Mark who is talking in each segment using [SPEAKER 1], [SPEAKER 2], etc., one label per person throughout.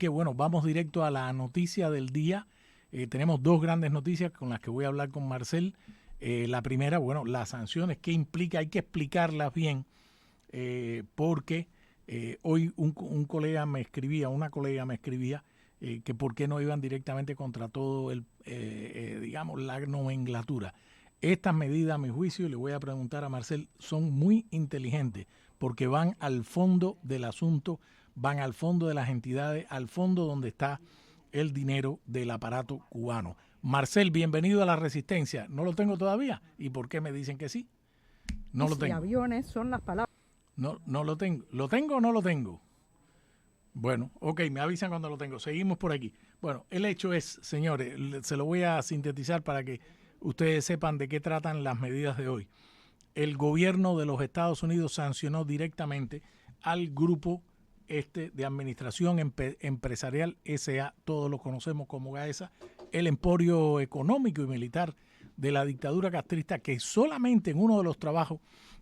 [SPEAKER 1] que, bueno, vamos directo a la noticia del día. Tenemos dos grandes noticias con las que voy a hablar con Marcel. La primera, bueno, las sanciones, ¿qué implica? Hay que explicarlas bien, porque hoy un colega me escribía, una colega me escribía, que por qué no iban directamente contra todo digamos, la nomenclatura. Estas medidas, a mi juicio, le voy a preguntar a Marcel, son muy inteligentes porque van al fondo del asunto, van al fondo de las entidades, al fondo donde está el dinero del aparato cubano. Marcel, bienvenido a la Resistencia. ¿No lo tengo todavía? ¿Y por qué me dicen que sí? No lo
[SPEAKER 2] Y
[SPEAKER 1] tengo.
[SPEAKER 2] aviones son las palabras.
[SPEAKER 1] No, no lo tengo. ¿Lo tengo o no lo tengo? Bueno, ok, me avisan cuando lo tengo. Seguimos por aquí. Bueno, el hecho es, señores, se lo voy a sintetizar para que ustedes sepan de qué tratan las medidas de hoy. El gobierno de los Estados Unidos sancionó directamente al grupo de Administración Empresarial SA, todos lo conocemos como GAESA, el emporio económico y militar de la dictadura castrista, que solamente en uno de los trabajos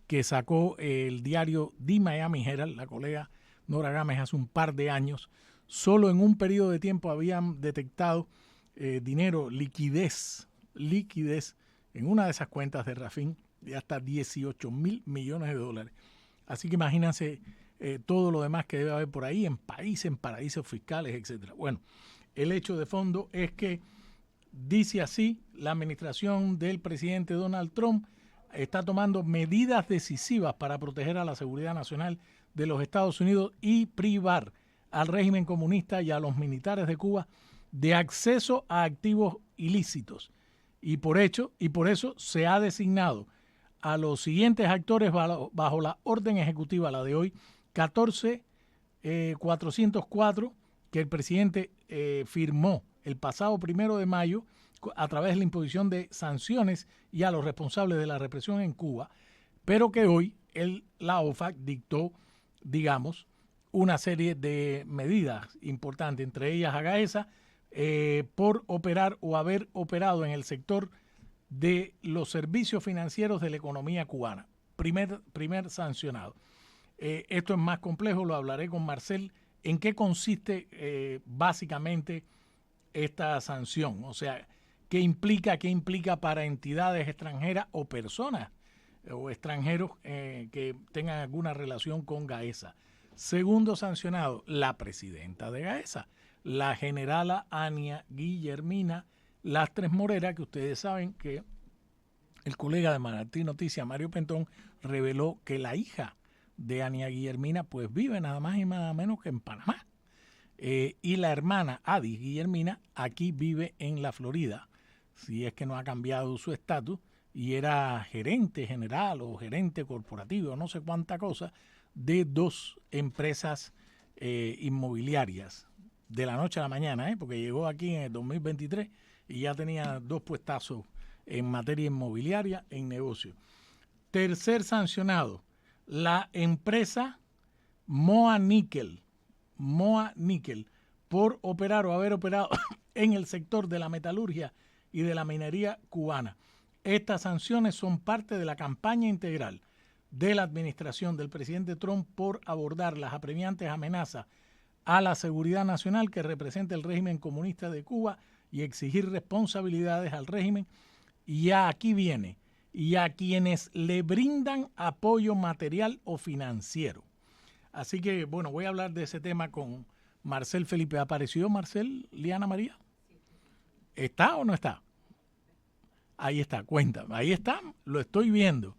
[SPEAKER 1] que sacó el diario The Miami Herald, la colega Nora Gámez, hace un par de años, solo en un periodo de tiempo habían detectado dinero, liquidez en una de esas cuentas de Rafin de hasta 18 mil millones de dólares. Así que imagínense todo lo demás que debe haber por ahí en paraísos fiscales, etcétera. Bueno, el hecho de fondo es que dice así, la administración del presidente Donald Trump está tomando medidas decisivas para proteger a la seguridad nacional de los Estados Unidos y privar al régimen comunista y a los militares de Cuba de acceso a activos ilícitos. Y por eso se ha designado a los siguientes actores bajo la orden ejecutiva, la de hoy, 14.404, que el presidente firmó el pasado 1 de mayo a través de la imposición de sanciones y a los responsables de la represión en Cuba, pero que hoy la OFAC dictó, digamos, una serie de medidas importantes, entre ellas a Gaesa, por operar o haber operado en el sector de los servicios financieros de la economía cubana. Primer sancionado. Esto es más complejo, lo hablaré con Marcel. ¿En qué consiste básicamente esta sanción? O sea, ¿qué implica para entidades extranjeras o personas o extranjeros que tengan alguna relación con Gaesa? Segundo sancionado, la presidenta de Gaesa, la generala Ania Guillermina Lastres Morera, que ustedes saben que el colega de Manatí Noticias, Mario Pentón, reveló que la hija de Ania Guillermina pues vive nada más y nada menos que en Panamá. Y la hermana Adi Guillermina aquí vive en la Florida, si es que no ha cambiado su estatus, y era gerente general o gerente corporativo, no sé cuánta cosa, de dos empresas inmobiliarias de la noche a la mañana, porque llegó aquí en el 2023 y ya tenía dos puestazos en materia inmobiliaria en negocio. Tercer sancionado, la empresa Moa Nickel, por operar o haber operado en el sector de la metalurgia y de la minería cubana. Estas sanciones son parte de la campaña integral de la administración del presidente Trump por abordar las apremiantes amenazas a la seguridad nacional que representa el régimen comunista de Cuba y exigir responsabilidades al régimen. Y aquí viene, y a quienes le brindan apoyo material o financiero. Así que, bueno, voy a hablar de ese tema con Marcel Felipe. ¿Apareció Marcel, Liana María? ¿Está o no está? Ahí está, cuéntame. Ahí está, lo estoy viendo.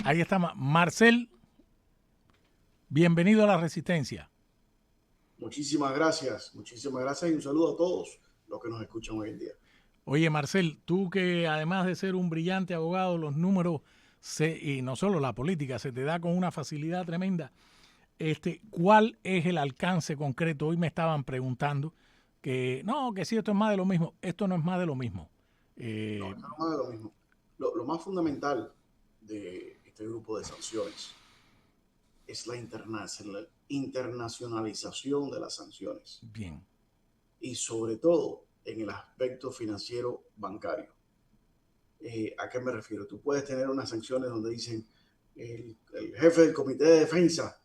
[SPEAKER 1] Ahí está Marcel, bienvenido a la Resistencia.
[SPEAKER 3] Muchísimas gracias y un saludo a todos los que nos escuchan hoy en día.
[SPEAKER 1] Oye, Marcel, tú que además de ser un brillante abogado, los números y no solo la política, se te da con una facilidad tremenda. ¿Cuál es el alcance concreto? Hoy me estaban preguntando que si esto es más de lo mismo. Esto no es más de lo mismo.
[SPEAKER 3] No, esto no es más de lo mismo. Lo más fundamental de este grupo de sanciones es la internacionalización de las sanciones.
[SPEAKER 1] Bien.
[SPEAKER 3] Y sobre todo en el aspecto financiero bancario. ¿A qué me refiero? Tú puedes tener unas sanciones donde dicen el jefe del Comité de Defensa,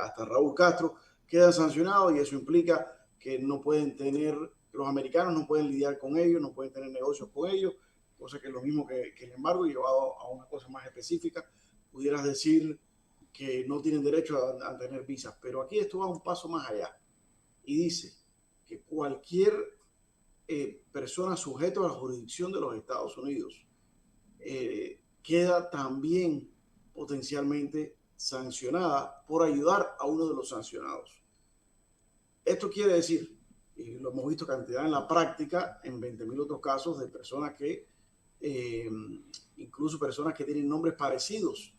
[SPEAKER 3] hasta Raúl Castro, queda sancionado y eso implica que no pueden tener, los americanos no pueden lidiar con ellos, no pueden tener negocios con ellos, cosa que es lo mismo que el embargo, llevado a una cosa más específica, pudieras decir que no tienen derecho a tener visas. Pero aquí esto va un paso más allá y dice que cualquier persona sujeta a la jurisdicción de los Estados Unidos queda también potencialmente sancionada por ayudar a uno de los sancionados. Esto quiere decir, y lo hemos visto cantidad en la práctica, en 20.000 otros casos de personas que, incluso personas que tienen nombres parecidos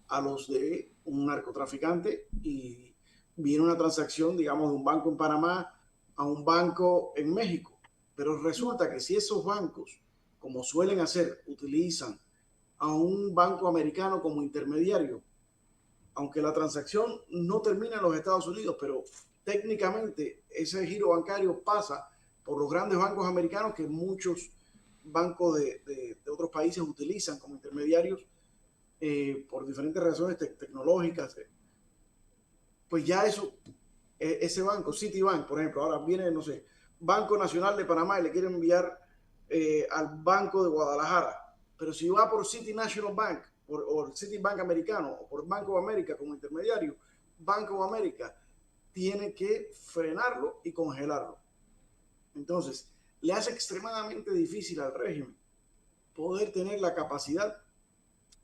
[SPEAKER 3] a los de un narcotraficante, y viene una transacción, digamos, de un banco en Panamá a un banco en México. Pero resulta que si esos bancos, como suelen hacer, utilizan a un banco americano como intermediario, aunque la transacción no termina en los Estados Unidos, pero técnicamente ese giro bancario pasa por los grandes bancos americanos que muchos bancos de otros países utilizan como intermediarios por diferentes razones tecnológicas, pues ya eso, ese banco, Citibank, por ejemplo, ahora viene, no sé, Banco Nacional de Panamá y le quieren enviar al Banco de Guadalajara, pero si va por City National Bank o Citibank americano o por Banco of America como intermediario, Banco of America tiene que frenarlo y congelarlo. Entonces, le hace extremadamente difícil al régimen poder tener la capacidad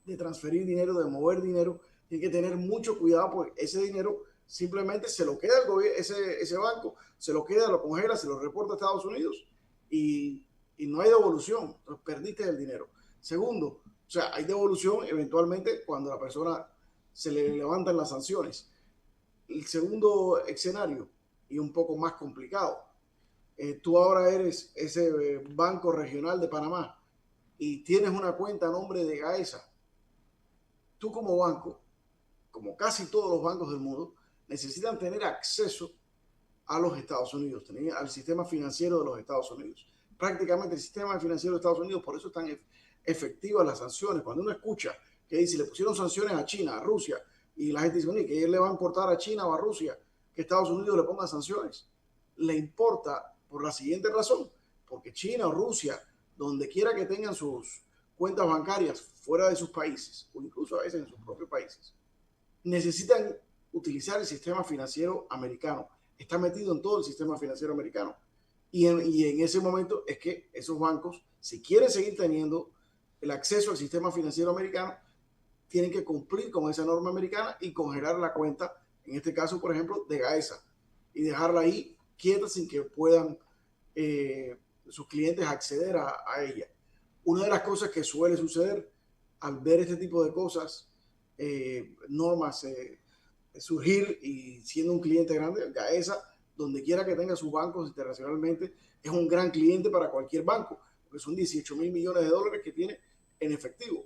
[SPEAKER 3] de transferir dinero, de mover dinero. Tiene que tener mucho cuidado porque ese dinero simplemente se lo queda el gobierno, ese banco se lo queda, lo congela, se lo reporta a Estados Unidos y no hay devolución. Entonces perdiste el dinero. Segundo, o sea, hay devolución eventualmente cuando a la persona se le levantan las sanciones. El segundo escenario, y un poco más complicado, tú ahora eres ese banco regional de Panamá y tienes una cuenta a nombre de Gaesa. Tú como banco, como casi todos los bancos del mundo, necesitan tener acceso a los Estados Unidos, al sistema financiero de los Estados Unidos. Prácticamente el sistema financiero de Estados Unidos, por eso están efectivas las sanciones. Cuando uno escucha que dice, le pusieron sanciones a China, a Rusia, y la gente dice, que él le va a importar a China o a Rusia que Estados Unidos le ponga sanciones. Le importa por la siguiente razón, porque China o Rusia, donde quiera que tengan sus cuentas bancarias fuera de sus países, o incluso a veces en sus propios países, necesitan utilizar el sistema financiero americano. Está metido en todo el sistema financiero americano. Y en ese momento es que esos bancos, si quieren seguir teniendo el acceso al sistema financiero americano, tienen que cumplir con esa norma americana y congelar la cuenta, en este caso, por ejemplo, de Gaesa, y dejarla ahí quieta sin que puedan sus clientes acceder a ella. Una de las cosas que suele suceder al ver este tipo de cosas, normas surgir y siendo un cliente grande, Gaesa, donde quiera que tenga sus bancos internacionalmente, es un gran cliente para cualquier banco, porque son 18.000 millones de dólares que tiene en efectivo.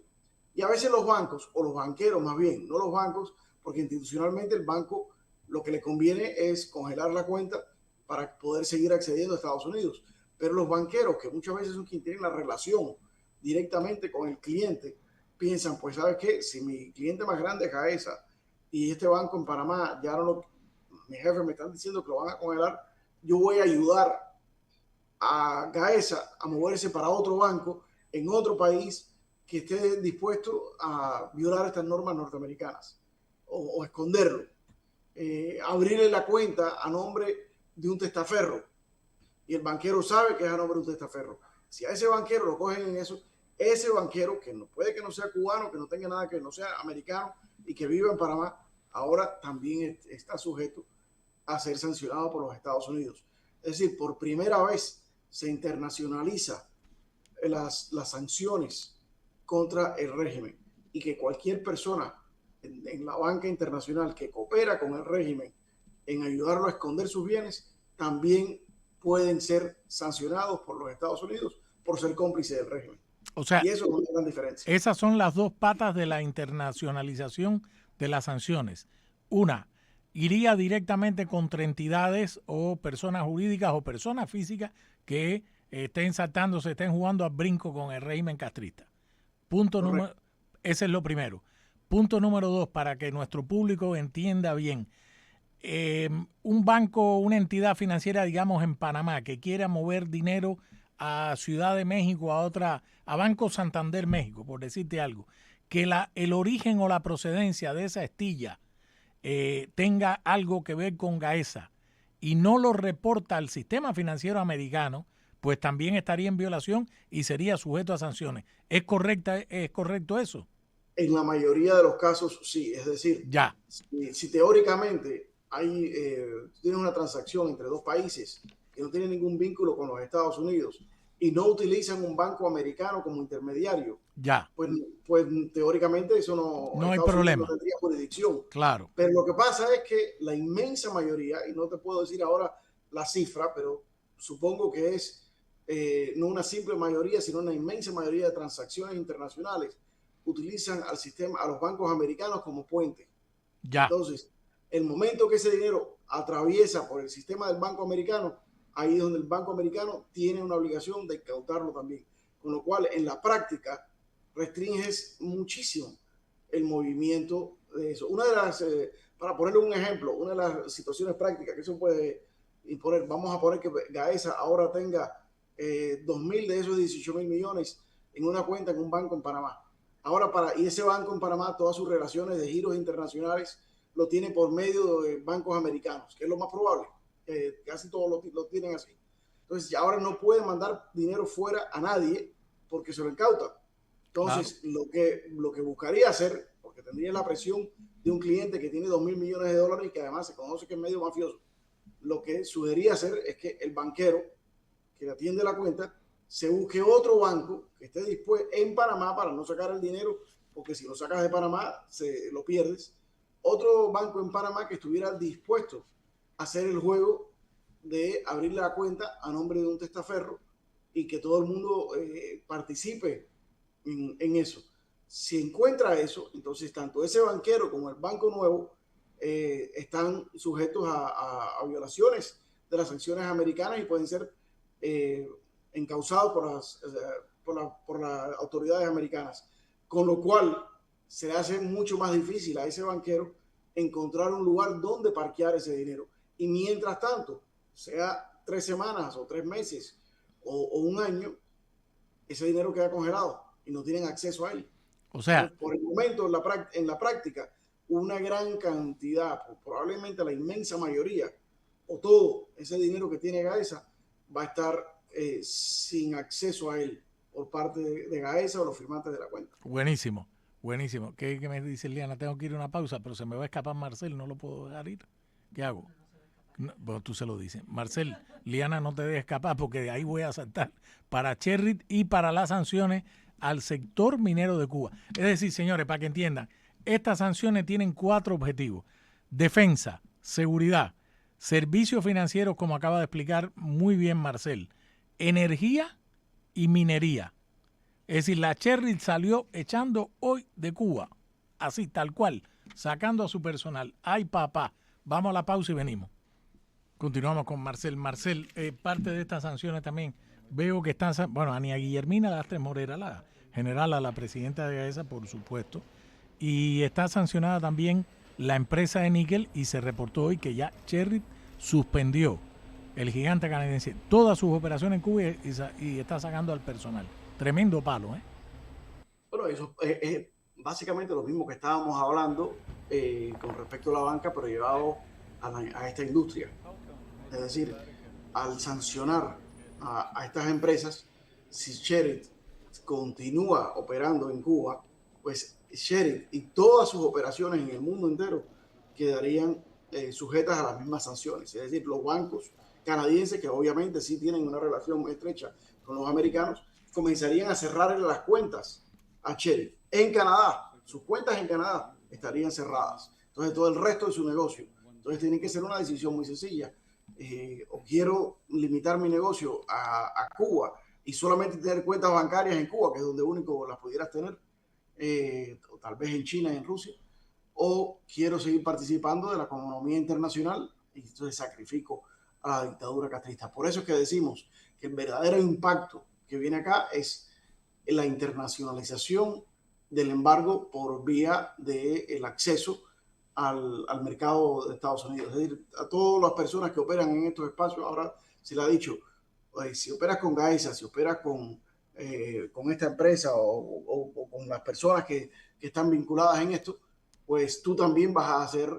[SPEAKER 3] Y a veces los bancos, o los banqueros más bien, no los bancos, porque institucionalmente el banco lo que le conviene es congelar la cuenta para poder seguir accediendo a Estados Unidos. Pero los banqueros, que muchas veces son quienes tienen la relación directamente con el cliente, piensan, pues, ¿sabes qué? Si mi cliente más grande es Gaesa y este banco en Panamá, ya no lo, mi jefe me están diciendo que lo van a congelar, yo voy a ayudar a Gaesa a moverse para otro banco en otro país que esté dispuesto a violar estas normas norteamericanas o esconderlo. Abrirle la cuenta a nombre de un testaferro y el banquero sabe que es a nombre de un testaferro. Si a ese banquero lo cogen en eso, ese banquero, que no, puede que no sea cubano, que no tenga nada, que no sea americano y que viva en Panamá, ahora también está sujeto a ser sancionado por los Estados Unidos. Es decir, por primera vez se internacionaliza las sanciones contra el régimen y que cualquier persona en la banca internacional que coopera con el régimen en ayudarlo a esconder sus bienes también pueden ser sancionados por los Estados Unidos por ser cómplice del régimen.
[SPEAKER 1] O sea,
[SPEAKER 3] y eso es una gran diferencia.
[SPEAKER 1] Esas son las dos patas de la internacionalización de las sanciones. Una, iría directamente contra entidades o personas jurídicas o personas físicas que estén saltándose, estén jugando a brinco con el régimen castrista. Ese es lo primero. Punto número 2, para que nuestro público entienda bien. un banco, una entidad financiera, digamos, en Panamá, que quiera mover dinero a Ciudad de México, a Banco Santander México, por decirte algo, que el origen o la procedencia de esa estilla tenga algo que ver con Gaesa y no lo reporta al sistema financiero americano, pues también estaría en violación y sería sujeto a sanciones. ¿Es correcto eso?
[SPEAKER 3] En la mayoría de los casos, sí. Es decir,
[SPEAKER 1] ya.
[SPEAKER 3] Si teóricamente tienes una transacción entre dos países que no tienen ningún vínculo con los Estados Unidos y no utilizan un banco americano como intermediario,
[SPEAKER 1] ya.
[SPEAKER 3] pues teóricamente eso
[SPEAKER 1] no hay
[SPEAKER 3] Estados
[SPEAKER 1] problema.
[SPEAKER 3] Unidos no tendría jurisdicción.
[SPEAKER 1] Claro.
[SPEAKER 3] Pero lo que pasa es que la inmensa mayoría, y no te puedo decir ahora la cifra, pero supongo que es no una simple mayoría, sino una inmensa mayoría de transacciones internacionales utilizan al sistema, a los bancos americanos como puente.
[SPEAKER 1] Ya.
[SPEAKER 3] Entonces, el momento que ese dinero atraviesa por el sistema del banco americano, ahí es donde el banco americano tiene una obligación de incautarlo también. Con lo cual, en la práctica, restringes muchísimo el movimiento de eso. Una de las, para ponerle un ejemplo, una de las situaciones prácticas que eso puede imponer, vamos a poner que Gaesa ahora tenga 2.000 de esos 18.000 millones en una cuenta en un banco en Panamá. Ahora, y ese banco en Panamá, todas sus relaciones de giros internacionales lo tiene por medio de bancos americanos, que es lo más probable. Casi todos lo tienen así. Entonces, ahora no pueden mandar dinero fuera a nadie porque se lo incautan. Entonces, claro, lo que buscaría hacer, porque tendría la presión de un cliente que tiene 2.000 millones de dólares y que además se conoce que es medio mafioso, lo que sugeriría hacer es que el banquero que atiende la cuenta se busque otro banco que esté dispuesto en Panamá para no sacar el dinero, porque si lo sacas de Panamá lo pierdes. Otro banco en Panamá que estuviera dispuesto a hacer el juego de abrir la cuenta a nombre de un testaferro y que todo el mundo participe en eso. Si encuentra eso, entonces tanto ese banquero como el banco nuevo están sujetos a violaciones de las sanciones americanas y pueden ser encausados por las autoridades americanas, con lo cual se hace mucho más difícil a ese banquero encontrar un lugar donde parquear ese dinero. Y mientras tanto, sea 3 semanas o 3 meses o un año, ese dinero queda congelado y no tienen acceso a él.
[SPEAKER 1] O sea,
[SPEAKER 3] entonces, por el momento, en la práctica, una gran cantidad, probablemente la inmensa mayoría, o todo ese dinero que tiene Gaesa, va a estar sin acceso a él por parte de Gaesa o los firmantes de la cuenta.
[SPEAKER 1] Buenísimo, buenísimo. ¿Qué me dice Liana? Tengo que ir a una pausa, pero se me va a escapar Marcel, no lo puedo dejar ir. ¿Qué hago? No, bueno, tú se lo dices. Marcel, Liana, no te dejes escapar porque de ahí voy a saltar para Sherrit y para las sanciones al sector minero de Cuba. Es decir, señores, para que entiendan, estas sanciones tienen 4 objetivos: defensa, seguridad, servicios financieros, como acaba de explicar muy bien Marcel, energía y minería. Es decir, la Sherrit salió echando hoy de Cuba, así, tal cual, sacando a su personal. Ay, papá, vamos a la pausa y venimos. Continuamos con Marcel. Marcel, parte de estas sanciones también veo que están, bueno, Ania Guillermina Lastres Morera, la general, a la presidenta de Gaesa, por supuesto, y está sancionada también la empresa de níquel y se reportó hoy que ya Sherrit suspendió, el gigante canadiense, todas sus operaciones en Cuba y está sacando al personal. Tremendo palo, ¿eh?
[SPEAKER 3] Bueno, eso es básicamente lo mismo que estábamos hablando con respecto a la banca, pero llevado a esta industria. Es decir, al sancionar a estas empresas, si Sherrit continúa operando en Cuba, pues Sherrit y todas sus operaciones en el mundo entero quedarían sujetas a las mismas sanciones. Es decir, los bancos canadienses, que obviamente sí tienen una relación muy estrecha con los americanos, comenzarían a cerrarle las cuentas a Sherrit en Canadá. Sus cuentas en Canadá estarían cerradas. Entonces, todo el resto de su negocio. Entonces, tiene que ser una decisión muy sencilla. O quiero limitar mi negocio a Cuba y solamente tener cuentas bancarias en Cuba, que es donde único las pudieras tener, o tal vez en China y en Rusia, o quiero seguir participando de la economía internacional y entonces sacrifico a la dictadura castrista. Por eso es que decimos que el verdadero impacto que viene acá es la internacionalización del embargo por vía del acceso al mercado de Estados Unidos. Es decir, a todas las personas que operan en estos espacios, ahora se le ha dicho, si operas con Gaisa, si operas con esta empresa o con las personas que están vinculadas en esto, pues tú también vas a ser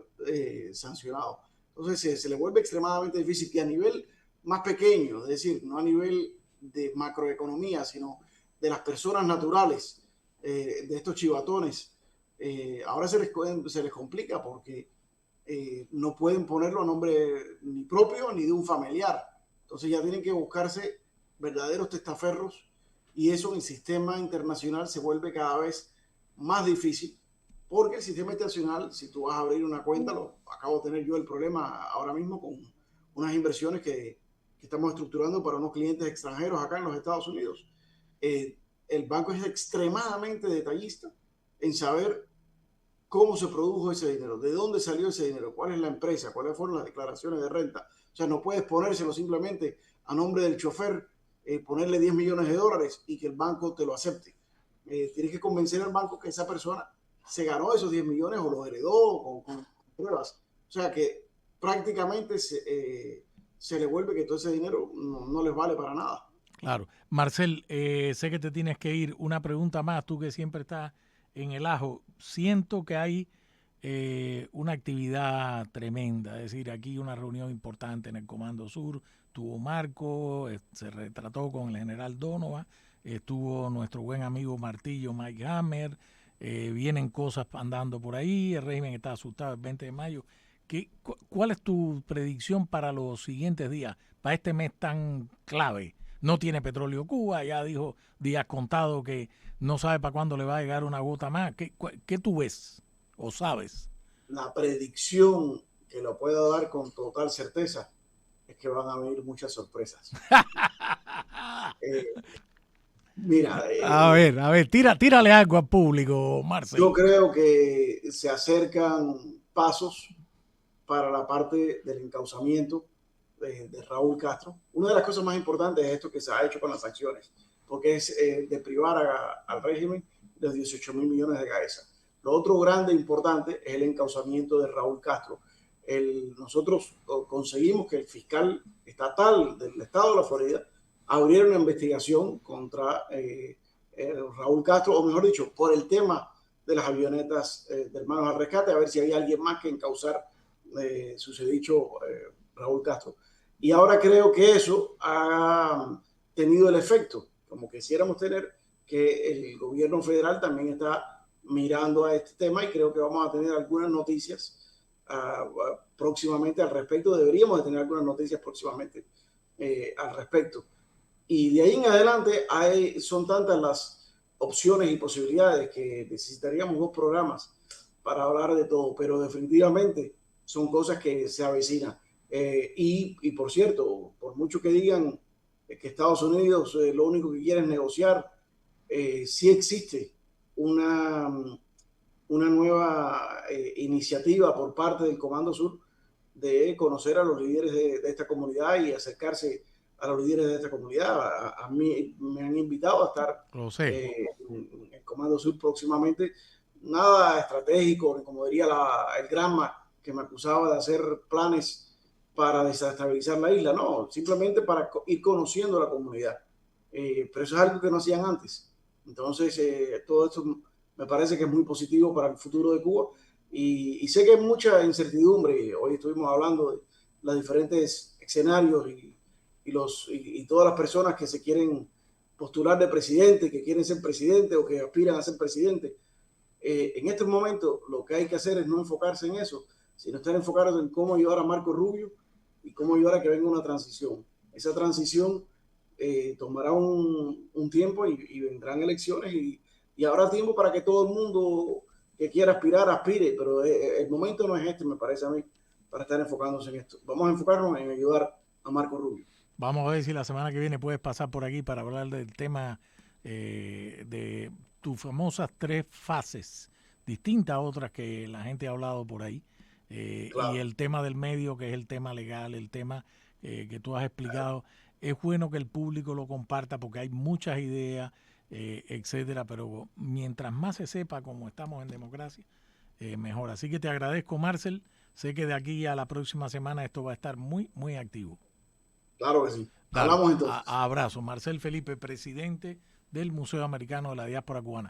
[SPEAKER 3] sancionado. Entonces se le vuelve extremadamente difícil que a nivel más pequeño, es decir, no a nivel de macroeconomía, sino de las personas naturales, de estos chivatones, ahora se les complica porque no pueden ponerlo a nombre ni propio ni de un familiar. Entonces ya tienen que buscarse verdaderos testaferros y eso en el sistema internacional se vuelve cada vez más difícil porque el sistema internacional, si tú vas a abrir una cuenta, lo acabo de tener yo el problema ahora mismo con unas inversiones que estamos estructurando para unos clientes extranjeros acá en los Estados Unidos. El banco es extremadamente detallista en saber cómo se produjo ese dinero, de dónde salió ese dinero, cuál es la empresa, cuáles fueron las declaraciones de renta. O sea, no puedes ponérselo simplemente a nombre del chofer, ponerle 10 millones de dólares y que el banco te lo acepte. Tienes que convencer al banco que esa persona se ganó esos 10 millones o los heredó con pruebas. O sea, que prácticamente se le vuelve que todo ese dinero no les vale para nada.
[SPEAKER 1] Claro. Marcel, sé que te tienes que ir. Una pregunta más, tú que siempre estás en el ajo. Siento que hay una actividad tremenda, es decir, aquí una reunión importante en el Comando Sur. Tuvo Marco, se retrató con el general Donovan, estuvo nuestro buen amigo Martillo, Mike Hammer, vienen cosas andando por ahí, el régimen está asustado el 20 de mayo. ¿Cuál es tu predicción para los siguientes días, para este mes tan clave? No tiene petróleo Cuba, ya dijo Díaz Contado que no sabe para cuándo le va a llegar una gota más. ¿Qué tú ves o sabes?
[SPEAKER 3] La predicción que lo puedo dar con total certeza es que van a venir muchas sorpresas. eh, Mira,
[SPEAKER 1] A ver, tírale algo al público,
[SPEAKER 3] yo
[SPEAKER 1] Marcel.
[SPEAKER 3] creo que se acercan pasos para la parte del encauzamiento de Raúl Castro. Una de las cosas más importantes es esto que se ha hecho con las acciones, porque es de privar al régimen de los 18 mil millones de Gaesa. Lo otro grande e importante es el encauzamiento de Raúl Castro. Nosotros conseguimos que el fiscal estatal del estado de la Florida abriera una investigación contra Raúl Castro, o mejor dicho, por el tema de las avionetas de Hermanos al Rescate, a ver si había alguien más que encauzar susodicho Raúl Castro. Y ahora creo que eso ha tenido el efecto, como quisiéramos tener, que el gobierno federal también está mirando a este tema y creo que vamos a tener algunas noticias próximamente al respecto. Deberíamos de tener algunas noticias próximamente al respecto. Y de ahí en adelante son tantas las opciones y posibilidades que necesitaríamos 2 programas para hablar de todo, pero definitivamente son cosas que se avecinan. Y por cierto, por mucho que digan que Estados Unidos lo único que quiere es negociar, sí existe una nueva iniciativa por parte del Comando Sur de conocer a los líderes de esta comunidad y acercarse a los líderes de esta comunidad. A mí me han invitado a estar en el Comando Sur próximamente. Nada estratégico, como diría el Granma, que me acusaba de hacer planes para desestabilizar la isla. No, simplemente para ir conociendo la comunidad. Pero eso es algo que no hacían antes. Entonces, todo esto me parece que es muy positivo para el futuro de Cuba. Y sé que hay mucha incertidumbre. Hoy estuvimos hablando de los diferentes escenarios y todas las personas que se quieren postular de presidente, que quieren ser presidente o que aspiran a ser presidente. En estos momentos lo que hay que hacer es no enfocarse en eso, sino estar enfocados en cómo ayudar a Marco Rubio y cómo ayudar a que venga una transición. Esa transición tomará un tiempo y vendrán elecciones y habrá tiempo para que todo el mundo que quiera aspirar, aspire, pero el momento no es este, me parece a mí, para estar enfocándose en esto. Vamos a enfocarnos en ayudar a Marco Rubio.
[SPEAKER 1] Vamos a ver si la semana que viene puedes pasar por aquí para hablar del tema de tus famosas 3 fases, distintas a otras que la gente ha hablado por ahí, y
[SPEAKER 3] Claro.
[SPEAKER 1] el tema del medio, que es el tema legal, el tema que tú has explicado. Es bueno que el público lo comparta porque hay muchas ideas, etcétera, pero mientras más se sepa, como estamos en democracia, mejor. Así que te agradezco, Marcel. Sé que de aquí a la próxima semana esto va a estar muy, muy activo.
[SPEAKER 3] Claro que sí.
[SPEAKER 1] Dale,
[SPEAKER 3] Hablamos entonces.
[SPEAKER 1] abrazo. Marcel Felipe, presidente del Museo Americano de la Diáspora Cubana.